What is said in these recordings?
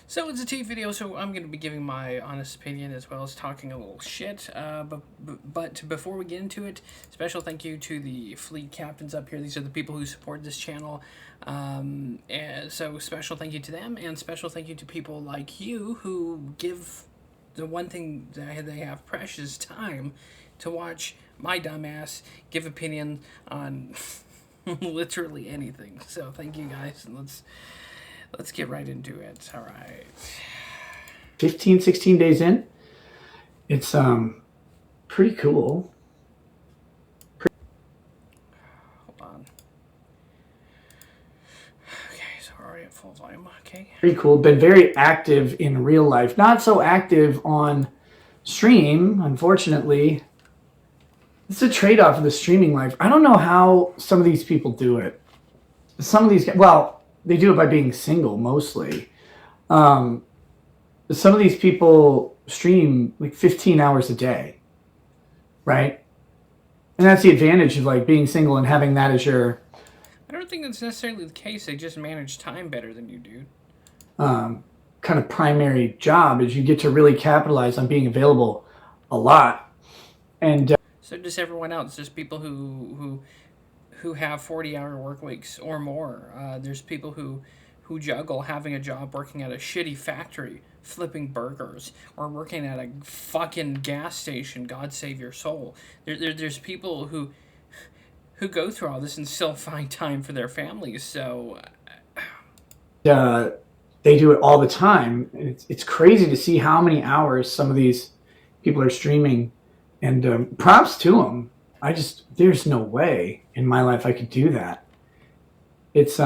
So it's a tea video, so I'm going to be giving my honest opinion as well as talking a little shit. But before we get into it, special thank you to the fleet captains up here. These are the people who support this channel. And so special thank you to them, and special thank you to people like you who give the one thing that they have precious time to watch my dumbass give opinion on literally anything. So thank you guys, and let's get right into it. All right. 15, 16 days in. It's pretty cool. Hold on. Okay, so we're already at full volume. Okay. Pretty cool. Been very active in real life. Not so active on stream, unfortunately. It's a trade-off of the streaming life. I don't know how some of these people do it. Some of these, well, they do it by being single mostly. Some of these people stream like 15 hours a day, right? And that's the advantage of like being single and having that as your I don't think that's necessarily the case. They just manage time better than you do. kind of primary job, is you get to really capitalize on being available a lot. And So does everyone else. There's people who have 40-hour work weeks or more. There's people who juggle having a job working at a shitty factory flipping burgers or working at a fucking gas station. God save your soul. There's people who go through all this and still find time for their families. So they do it all the time. It's crazy to see how many hours some of these people are streaming, and props to them. There's no way in my life I could do that. It's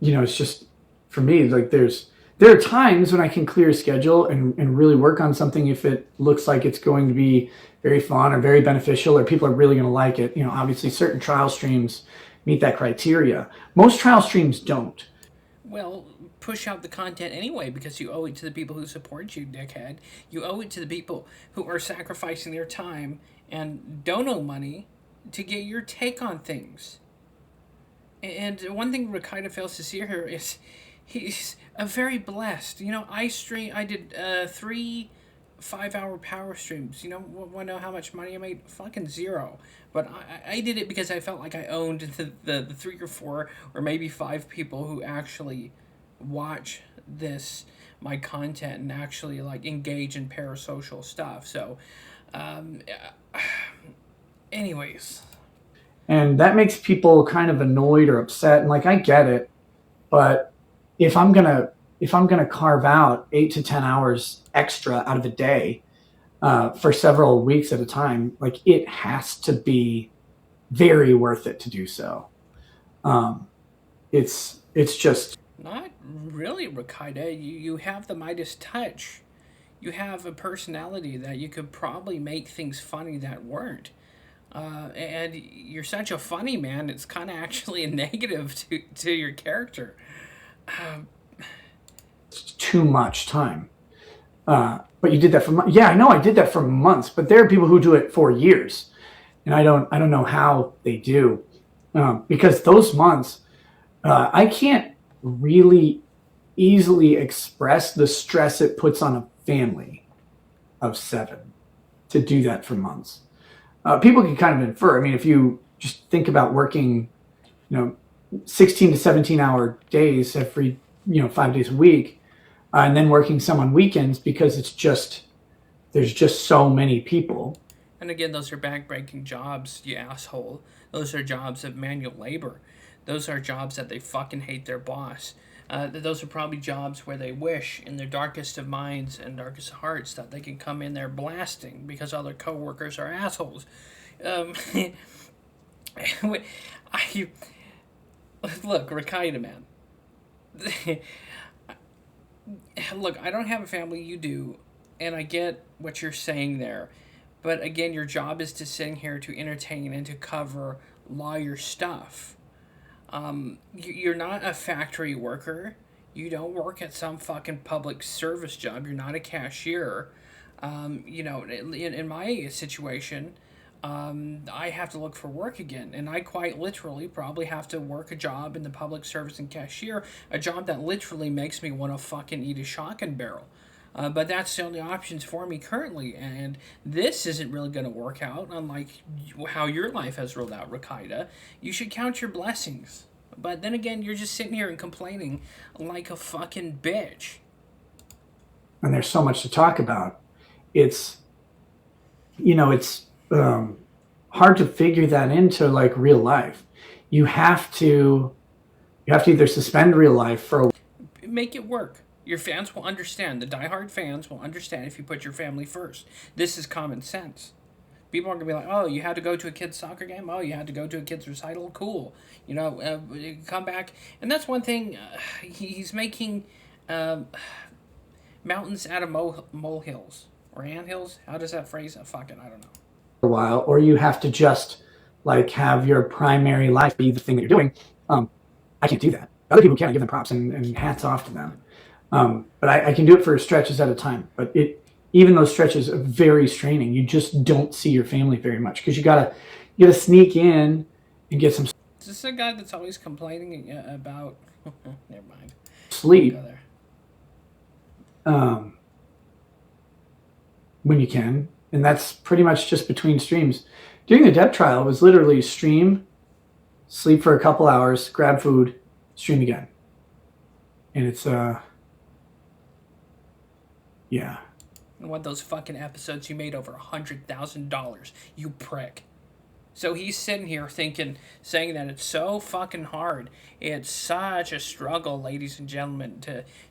it's just, for me, like there are times when I can clear a schedule and really work on something if it looks like it's going to be very fun or very beneficial or people are really going to like it. Obviously certain trial streams meet that criteria. Most trial streams don't. well, push out the content anyway because you owe it to the people who support you, dickhead. You owe it to the people who are sacrificing their time and dono money to get your take on things. And one thing Rekieta fails to see here is he's a very blessed. I did 3 5-hour power streams. Want to know how much money I made? Fucking zero. But I did it because I felt like I owned the 3 or 4 or maybe 5 people who actually watch my content and actually like engage in parasocial stuff. So, anyways. And that makes people kind of annoyed or upset. And like, I get it, but if I'm gonna carve out 8 to 10 hours extra out of a day for several weeks at a time, like it has to be very worth it to do so. It's just Not really, Rekieta. You have the Midas touch. You have a personality that you could probably make things funny that weren't. And you're such a funny man, it's kind of actually a negative to your character. too much time. But you did that for yeah, I know I did that for months, but there are people who do it for years, and I don't know how they do, because those months, I can't really easily express the stress it puts on a family of 7 to do that for months. People can kind of infer. I mean, if you just think about working, 16 to 17-hour days every, 5 days a week, and then working some on weekends because there's just so many people. And again, those are backbreaking jobs, you asshole. Those are jobs of manual labor. Those are jobs that they fucking hate their boss. Those are probably jobs where they wish in their darkest of minds and darkest hearts that they can come in there blasting because all their coworkers are assholes. I Look, Rekieta, man. Look, I don't have a family, you do, and I get what you're saying there. But again, your job is to sit here to entertain and to cover lawyer stuff. You're not a factory worker. You don't work at some fucking public service job. You're not a cashier. In my situation, I have to look for work again. And I quite literally probably have to work a job in the public service and cashier, a job that literally makes me want to fucking eat a shotgun barrel. But that's the only options for me currently, and this isn't really going to work out, unlike how your life has rolled out, Rekieta. You should count your blessings. But then again, you're just sitting here and complaining like a fucking bitch. And there's so much to talk about. It's, it's hard to figure that into like real life. You have to either suspend real life for a Make it work. Your fans will understand. The diehard fans will understand if you put your family first. This is common sense. People aren't going to be like, oh, you had to go to a kid's soccer game? Oh, you had to go to a kid's recital? Cool. Come back. And that's one thing. He's making mountains out of molehills. Or anthills? How does that phrase? Fucking, I don't know. while, or you have to just like have your primary life be the thing that you're doing. I can't do that. Other people can. I give them props and hats off to them. But I can do it for stretches at a time. But even those stretches are very straining. You just don't see your family very much because you gotta sneak in and get some Is this a guy that's always complaining about? Never mind. sleep Go there. when you can, and that's pretty much just between streams. During the depth trial, it was literally stream, sleep for a couple hours, grab food, stream again, and it's yeah. And what those fucking episodes you made over $100,000, you prick. So he's sitting here saying that it's so fucking hard. It's such a struggle, ladies and gentlemen,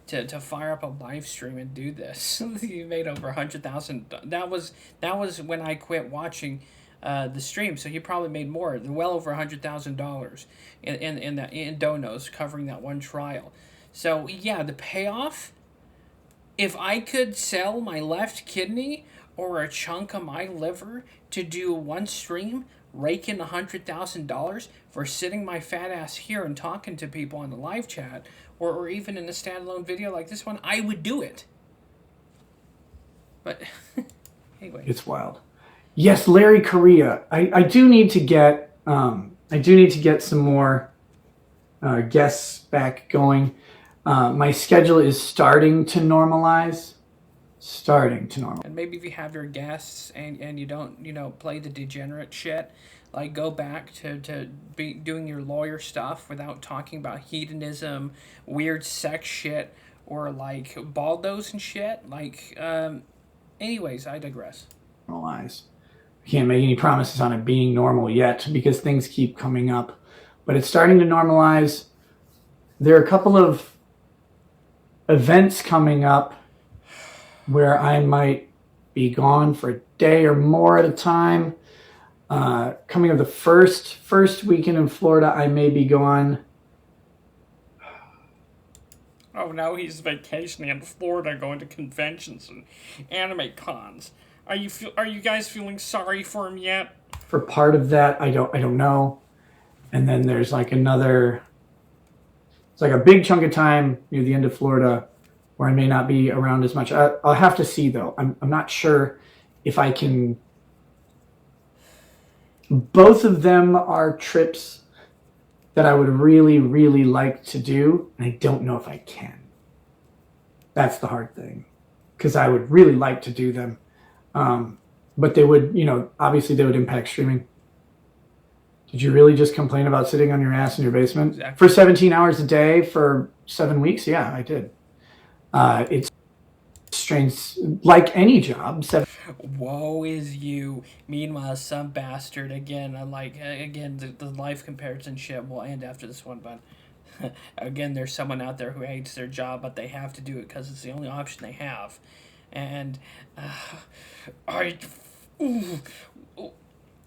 to fire up a live stream and do this. You made over $100,000. That was when I quit watching the stream. So he probably made more, well over $100,000 in donos covering that one trial. So yeah, the payoff. If I could sell my left kidney or a chunk of my liver to do one stream, rake in $100,000 for sitting my fat ass here and talking to people on the live chat, or even in a standalone video like this one, I would do it. But anyway, It's wild. Yes, Larry Correa. I do need to get some more guests back going. My schedule is starting to normalize. And maybe if you have your guests and you don't, play the degenerate shit, like go back to be doing your lawyer stuff without talking about hedonism, weird sex shit, or like baldos and shit. Anyways, I digress. Normalize. I can't make any promises on it being normal yet because things keep coming up, but it's starting to normalize. There are a couple of events coming up where I might be gone for a day or more at a time. Coming up the first weekend in Florida, I may be gone. Oh, now he's vacationing in Florida, going to conventions and anime cons. Are you guys feeling sorry for him yet? For part of that, I don't know. And then there's like it's like a big chunk of time near the end of Florida where I may not be around as much. I'll have to see though. I'm not sure if I can. Both of them are trips that I would really, really like to do, and I don't know if I can. That's the hard thing, because I would really like to do them, but they would, obviously they would impact streaming. Did you really just complain about sitting on your ass in your basement Exactly. for 17 hours a day for 7 weeks? Yeah, I did. It's strange, like any job. Woe is you. Meanwhile, some bastard again. The life comparison shit will end after this one, but again, there's someone out there who hates their job, but they have to do it because it's the only option they have, and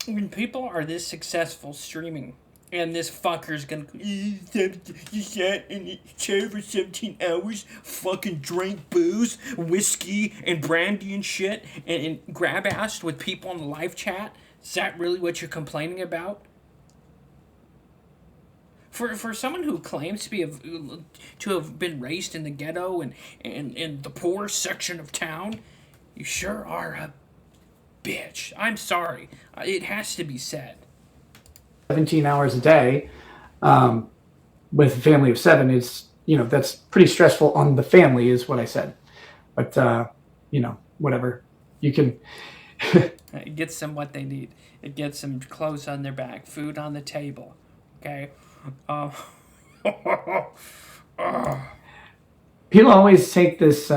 when people are this successful streaming. And this fucker's gonna you sat in the chair for 17 hours, fucking drank booze, whiskey, and brandy and shit, and grab-assed with people on the live chat? Is that really what you're complaining about? For someone who claims to have been raised in the ghetto and the poor section of town, you sure are bitch. I'm sorry. It has to be said. 17 hours a day with a family of 7 is, that's pretty stressful on the family, is what I said. But, whatever. You can. It gets them what they need. It gets them clothes on their back, food on the table. Okay? People always take this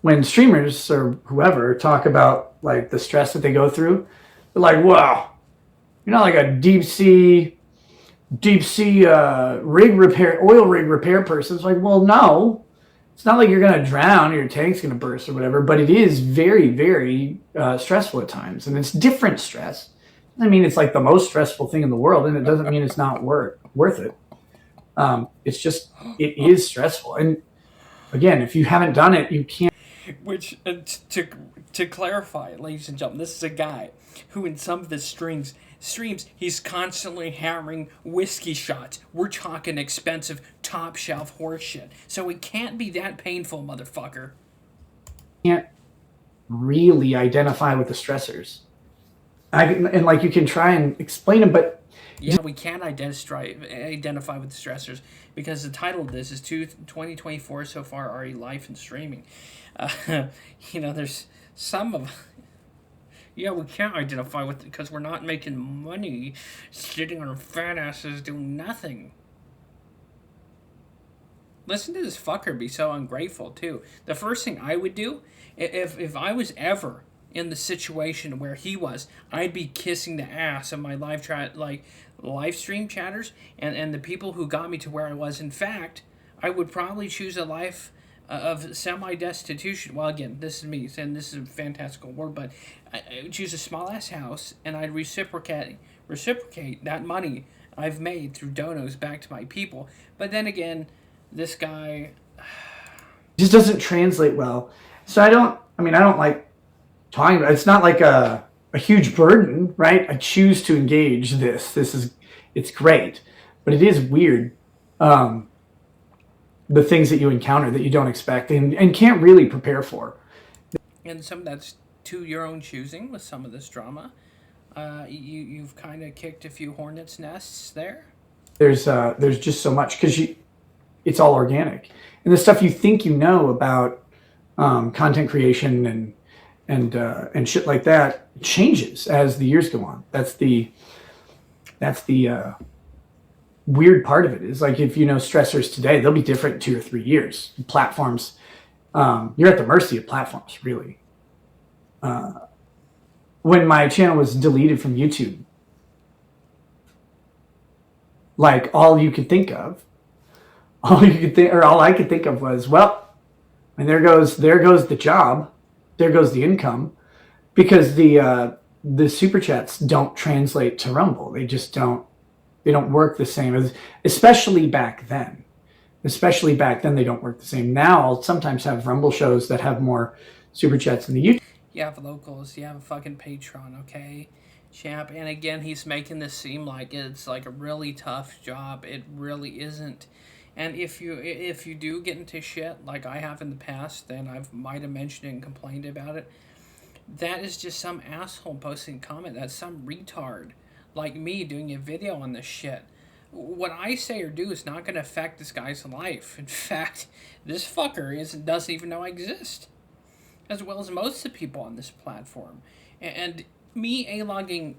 when streamers or whoever talk about like the stress that they go through. They're like, wow, you're not like a deep sea rig repair, oil rig repair person. It's like, well, no, it's not like you're going to drown or your tank's going to burst or whatever, but it is very, very stressful at times. And it's different stress. I mean, it's like the most stressful thing in the world, and it doesn't mean it's not worth it. It's just, it is stressful. And again, if you haven't done it, you can't. Which, to clarify, ladies and gentlemen, this is a guy who in some of his streams, he's constantly hammering whiskey shots. We're talking expensive, top shelf horse shit. So it can't be that painful, motherfucker. Can't really identify with the stressors. And like you can try and explain them, but yeah, we can't identify with the stressors because the title of this is 2024 so far, RE life and streaming. There's some of. Yeah, we can't identify with it because we're not making money sitting on our fat asses doing nothing. Listen to this fucker be so ungrateful, too. The first thing I would do, if I was ever in the situation where he was, I'd be kissing the ass of my live stream chatters and the people who got me to where I was. In fact, I would probably choose a life of semi-destitution. Well, again, this is me, and this is a fantastical word, but I would choose a small-ass house, and I'd reciprocate that money I've made through donos back to my people. But then again, this guy just doesn't translate well. So I don't like talking about it. It's not like a huge burden, right? I choose to engage it's great, but it is weird. The things that you encounter that you don't expect and can't really prepare for. And some of that's to your own choosing with some of this drama. You've kind of kicked a few hornets' nests there. There's just so much because it's all organic, and the stuff you think you know about content creation and shit like that changes as the years go on. That's the weird part of it is like if stressors today, they'll be different in 2 or 3 years. Platforms, you're at the mercy of platforms, really. When my channel was deleted from YouTube, like all I could think of was, well, and there goes the job, there goes the income, because the super chats don't translate to Rumble. They just don't. They don't work the same especially back then. Especially back then, they don't work the same. Now, I'll sometimes have Rumble shows that have more super chats than the YouTube. You have locals. You have a fucking Patreon, okay, champ. And again, he's making this seem like it's like a really tough job. It really isn't. And if you do get into shit like I have in the past, then I might have mentioned it and complained about it. That is just some asshole posting a comment. That's some retard like me doing a video on this shit. What I say or do is not going to affect this guy's life. In fact, this fucker doesn't even know I exist, as well as most of the people on this platform. And me a-logging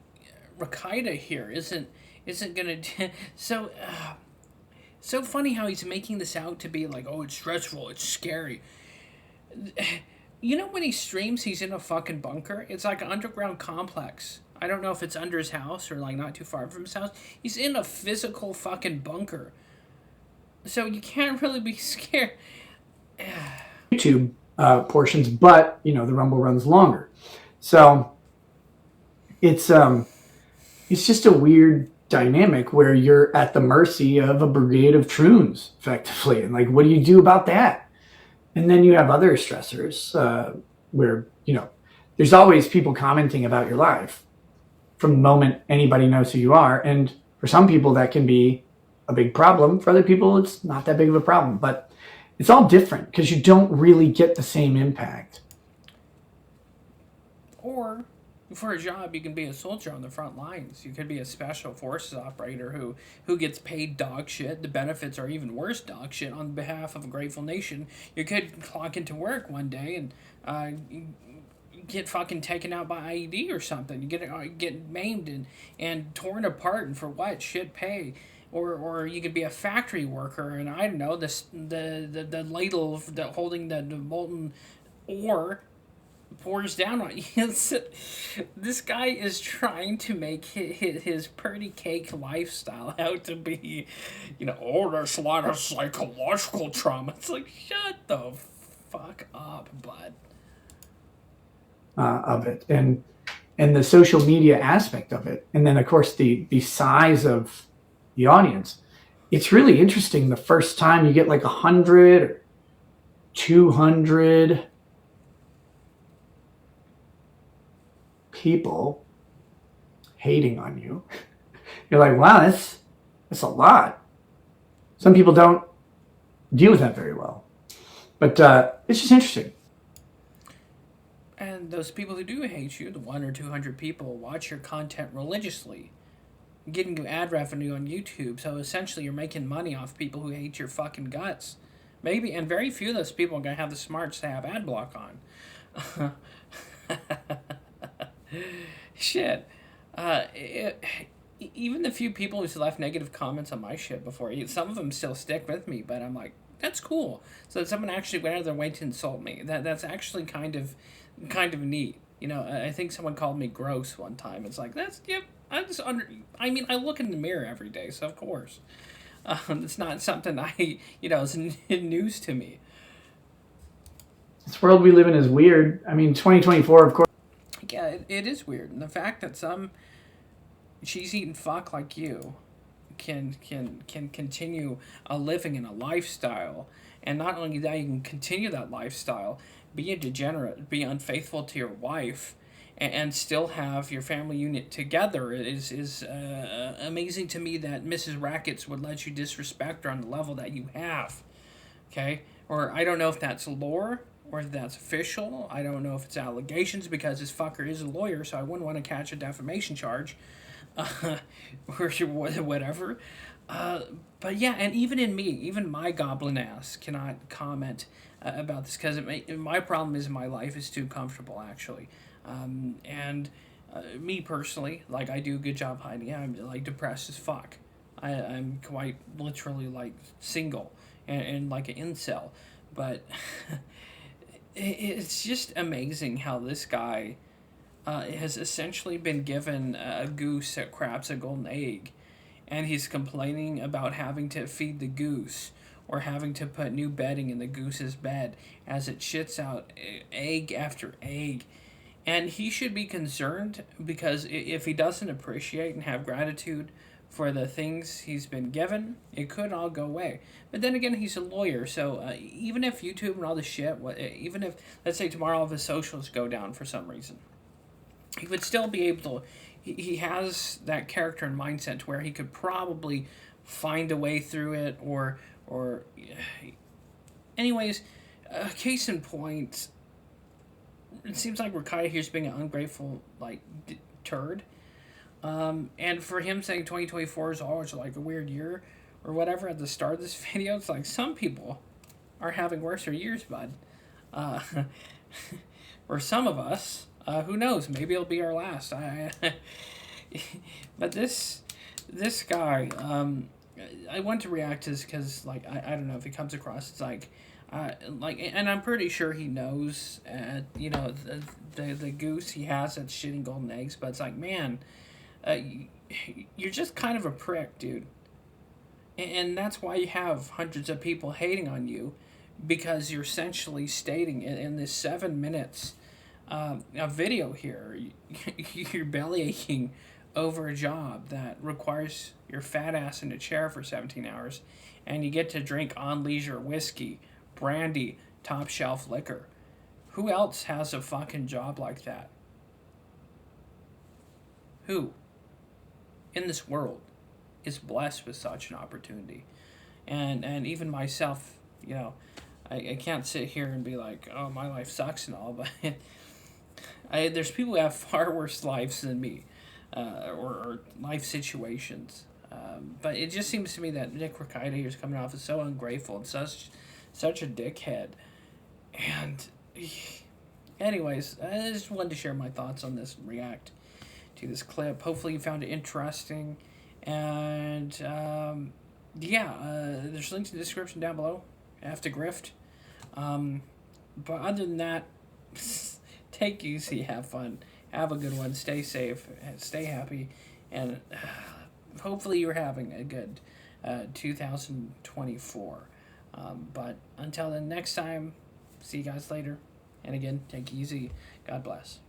Rekieta here isn't going to... So funny how he's making this out to be like, oh, it's stressful, it's scary. You know when he streams, he's in a fucking bunker? It's like an underground complex. I don't know if it's under his house or like not too far from his house. He's in a physical fucking bunker. So you can't really be scared. YouTube portions, but the Rumble runs longer. So it's just a weird dynamic where you're at the mercy of a brigade of troons, effectively. And like, what do you do about that? And then you have other stressors where, there's always people commenting about your life from the moment anybody knows who you are. And for some people, that can be a big problem. For other people, it's not that big of a problem. But it's all different because you don't really get the same impact. Or for a job, you can be a soldier on the front lines. You could be a special forces operator who gets paid dog shit. The benefits are even worse dog shit on behalf of a grateful nation. You could clock into work one day and get fucking taken out by IED or something. You get maimed and torn apart, and for what? Shit pay. Or you could be a factory worker, and I don't know, the ladle holding the molten ore pours down on you. This guy is trying to make his pretty cake lifestyle out to be, oh, there's a lot of psychological trauma. It's like, shut the fuck up, bud. Of it, and the social media aspect of it, and then of course the size of the audience. It's really interesting. The first time you get like 100 or 200 people hating on you, you're like, wow, that's a lot. Some people don't deal with that very well, but it's just interesting. And those people who do hate you, the 1 or 200 people, watch your content religiously, getting you ad revenue on YouTube. So essentially, you're making money off people who hate your fucking guts. Maybe, and very few of those people are gonna have the smarts to have ad block on. Shit. Even the few people who's left negative comments on my shit before, some of them still stick with me, but I'm like, that's cool. So that someone actually went out of their way to insult me. That's actually kind of neat. I think someone called me gross one time. It's like, that's, yep. I look in the mirror every day, so of course. It's not something is news to me. This world we live in is weird. 2024, of course. Yeah, it is weird. And the fact that some cheese-eating fuck like you can continue a living in a lifestyle, and not only that, you can continue that lifestyle, be a degenerate, be unfaithful to your wife, and still have your family unit together is amazing to me that Mrs. Rackets would let you disrespect her on the level that you have. Okay? Or I don't know if that's lore or if that's official. I don't know if it's allegations because this fucker is a lawyer, so I wouldn't want to catch a defamation charge. Or whatever. But yeah, and even my goblin ass cannot comment about this because my problem is my life is too comfortable, actually. And me personally, like, I do a good job hiding it. I'm like depressed as fuck. I'm quite literally like single and like an incel. But it's just amazing how this guy has essentially been given a goose that craps a golden egg, and he's complaining about having to feed the goose or having to put new bedding in the goose's bed as it shits out egg after egg. And he should be concerned because if he doesn't appreciate and have gratitude for the things he's been given, it could all go away. But then again, he's a lawyer, so even if YouTube and all this shit, even if, let's say tomorrow all of his socials go down for some reason, he would still be able to, he has that character and mindset to where he could probably find a way through it, or anyways, case in point, it seems like Rekieta here's being an ungrateful, like, turd. And for him saying 2024 is always like a weird year or whatever at the start of this video, it's like some people are having worse years, bud. Or some of us, who knows? Maybe it'll be our last. But this guy, I want to react to this because, like, I don't know if he comes across. It's like, and I'm pretty sure he knows, the goose he has that's shitting golden eggs. But it's like, man, you're just kind of a prick, dude. And that's why you have hundreds of people hating on you, because you're essentially stating in this 7 minutes a video here, you're bellyaching over a job that requires your fat ass in a chair for 17 hours, and you get to drink on leisure whiskey, brandy, top shelf liquor. Who else has a fucking job like that? Who in this world is blessed with such an opportunity? And even myself, I can't sit here and be like, oh, my life sucks and all, but There's people who have far worse lives than me, or life situations. But it just seems to me that Nick Rekieta here is coming off as so ungrateful and such a dickhead. And anyways, I just wanted to share my thoughts on this, react to this clip. Hopefully you found it interesting. And there's links in the description down below. After grift. But other than that, take it easy, have fun, have a good one, stay safe, stay happy, and hopefully you're having a good 2024. But until the next time, see you guys later. And again, take it easy. God bless.